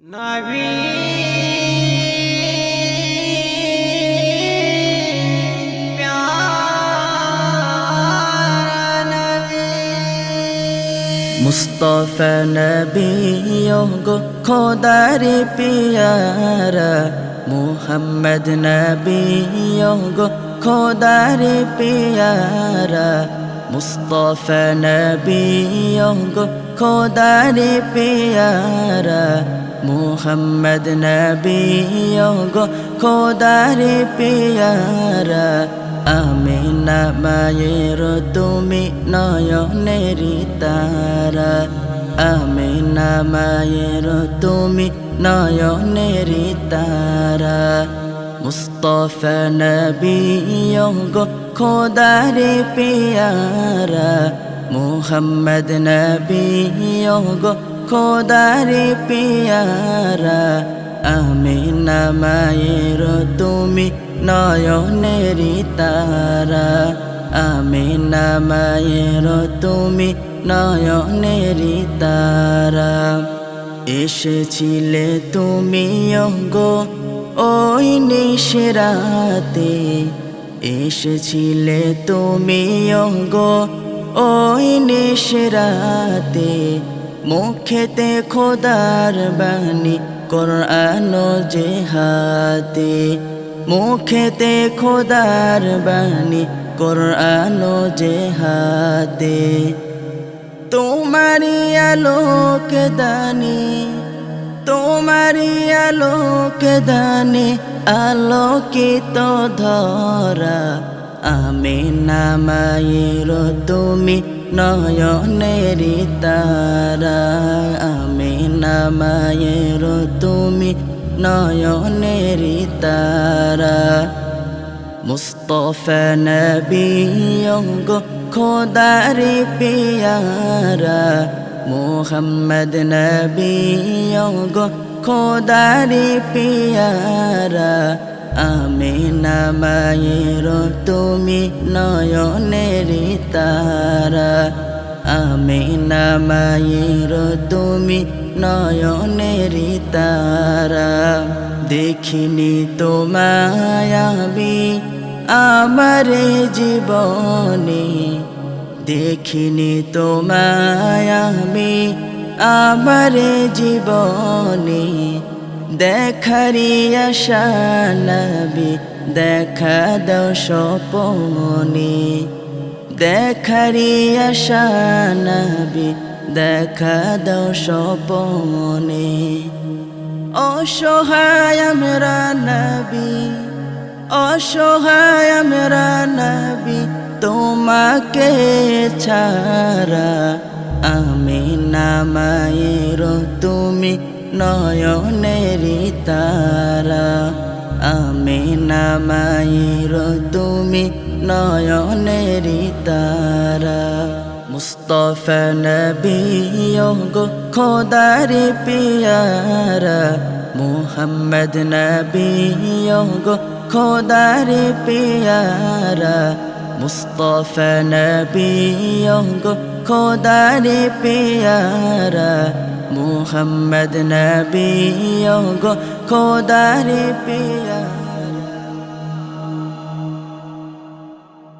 নবী প্যারা নবী মুস্তাফা নবী গো খোদার পিয়ারা মুহাম্মদ নবী গো খোদার পিয়ারা মুস্তাফা নবী গো খোদার পিয়ারা মুহাম্মদ নবী গো খোদার পিয়ারা আমিনা মায়ের তুমি নয়নের তারা আমিনা মায়ের তুমি নয়নের তারা মুস্তাফা নবী গো খোদার পিয়ারা মুহাম্মদ নবী গো খোদার পিয়ারা আমিনা মায়ের তুমি নয়নের তারা আমিনা মায়ের তুমি নয়নের তারা এসেছিলে তুমি গো ওই নিশরাতে এসেছিলে তুমি গো ওই নিশরাতে মুখেতে খোদার বাণী কোরআন যে হাতে মুখেতে খোদার বাণী কোরআন যে হাতে তোমারি আলোক দানি তোমারি আলোক দানি আলোকিত ধরা আমিনা মায়ের তুমি নয়নের তারা আমিনা মায়ের তুমি নয়নের তারা মুস্তাফা নবী গো খোদার পিয়ারা মুহাম্মদ নবী গো খোদার পিয়ারা আমিনা মায়ের তুমি নয়নের তারা আমিনা মায়ের তুমি নয়নের তারা দেখিনি তোমায় আমি আমার জীবনে দেখিনি তোমায় আমি আমার জীবনে দেখারি আশা নবী দেখা দাও স্বপনে দেখারি আশা নবী দেখা দাও স্বপনে অসহায় আমরা নবী অসহায় আমরা নবী তোমাকে ছাড়া আমিনা মায়ের তুমি নয়নের তারা আমিনা মায়ের তুমি নয়নের তারা মুস্তাফা নবী গো খোদার পিয়ারা মুহাম্মদ নবী গো খোদার পিয়ারা মুস্তাফা নবী গো খোদার পিয়ারা মুহাম্মদ নবী গো খোদার পিয়ারা